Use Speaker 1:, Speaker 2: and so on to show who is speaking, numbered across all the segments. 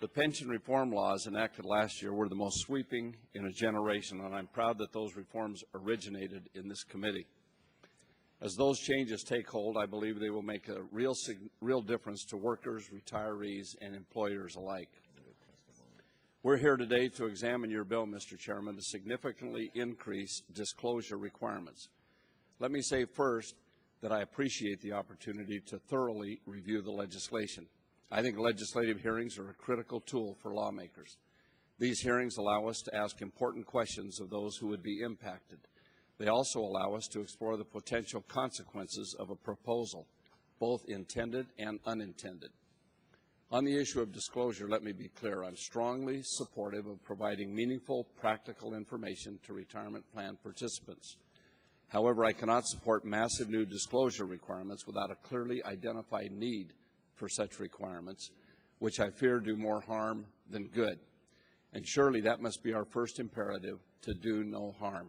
Speaker 1: The pension reform laws enacted last year were the most sweeping in a generation, and I'm proud that those reforms originated in this committee. As those changes take hold, I believe they will make a real difference to workers, retirees, and employers alike. We're here today to examine your bill, Mr. Chairman, to significantly increase disclosure requirements. Let me say first that I appreciate the opportunity to thoroughly review the legislation. I think legislative hearings are a critical tool for lawmakers. These hearings allow us to ask important questions of those who would be impacted. They also allow us to explore the potential consequences of a proposal, both intended and unintended. On the issue of disclosure, let me be clear. I'm strongly supportive of providing meaningful, practical information to retirement plan participants. However, I cannot support massive new disclosure requirements without a clearly identified need for such requirements, which I fear do more harm than good. And surely that must be our first imperative, to do no harm.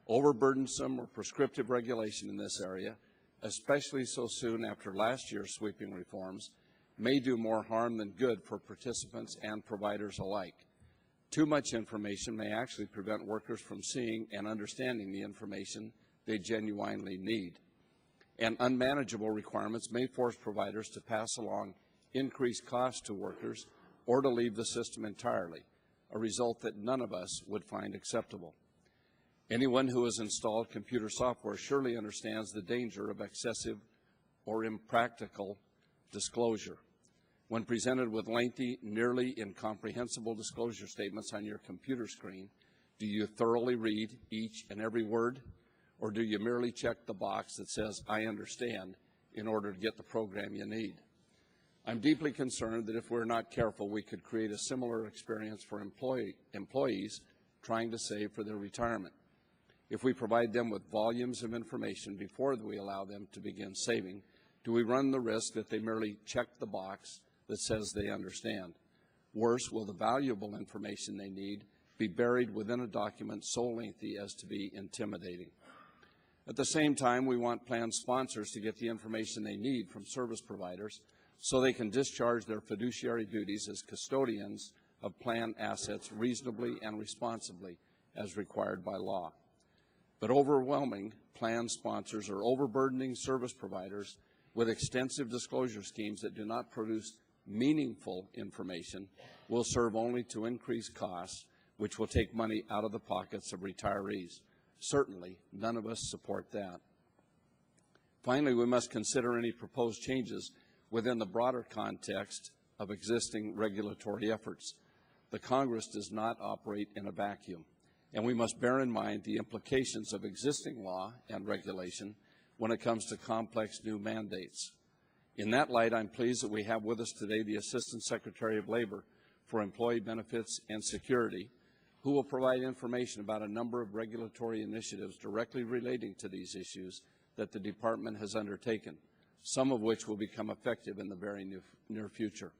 Speaker 1: Overburdensome or prescriptive regulation in this area, especially so soon after last year's sweeping reforms, may do more harm than good for participants and providers alike. Too much information may actually prevent workers from seeing and understanding the information they genuinely need. And unmanageable requirements may force providers to pass along increased costs to workers or to leave the system entirely, a result that none of us would find acceptable. Anyone who has installed computer software surely understands the danger of excessive or impractical disclosure. When presented with lengthy, nearly incomprehensible disclosure statements on your computer screen, do you thoroughly read each and every word, or do you merely check the box that says, "I understand," in order to get the program you need? I'm deeply concerned that if we're not careful, we could create a similar experience for employees trying to save for their retirement. If we provide them with volumes of information before we allow them to begin saving, do we run the risk that they merely check the box that says they understand? Worse, will the valuable information they need be buried within a document so lengthy as to be intimidating? At the same time, we want plan sponsors to get the information they need from service providers so they can discharge their fiduciary duties as custodians of plan assets reasonably and responsibly as required by law. But overwhelming plan sponsors are overburdening service providers with extensive disclosure schemes that do not produce meaningful information, will serve only to increase costs, which will take money out of the pockets of retirees. Certainly, none of us support that. Finally, we must consider any proposed changes within the broader context of existing regulatory efforts. The Congress does not operate in a vacuum, and we must bear in mind the implications of existing law and regulation when it comes to complex new mandates. In that light, I'm pleased that we have with us today the Assistant Secretary of Labor for Employee Benefits and Security, who will provide information about a number of regulatory initiatives directly relating to these issues that the Department has undertaken, some of which will become effective in the very near future.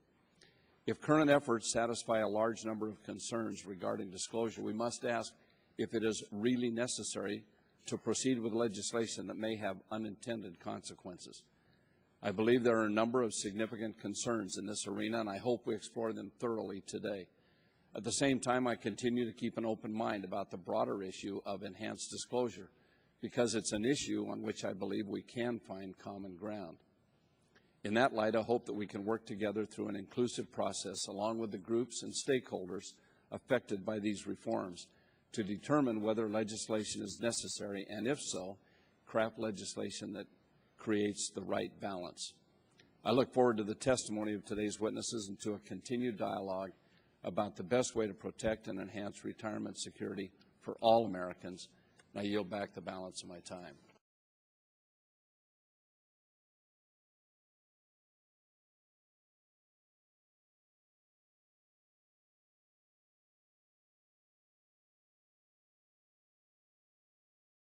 Speaker 1: If current efforts satisfy a large number of concerns regarding disclosure, we must ask if it is really necessary to proceed with legislation that may have unintended consequences. I believe there are a number of significant concerns in this arena, and I hope we explore them thoroughly today. At the same time, I continue to keep an open mind about the broader issue of enhanced disclosure, because it's an issue on which I believe we can find common ground. In that light, I hope that we can work together through an inclusive process along with the groups and stakeholders affected by these reforms to determine whether legislation is necessary, and if so, craft legislation that creates the right balance. I look forward to the testimony of today's witnesses and to a continued dialogue about the best way to protect and enhance retirement security for all Americans. And I yield back the balance of my time.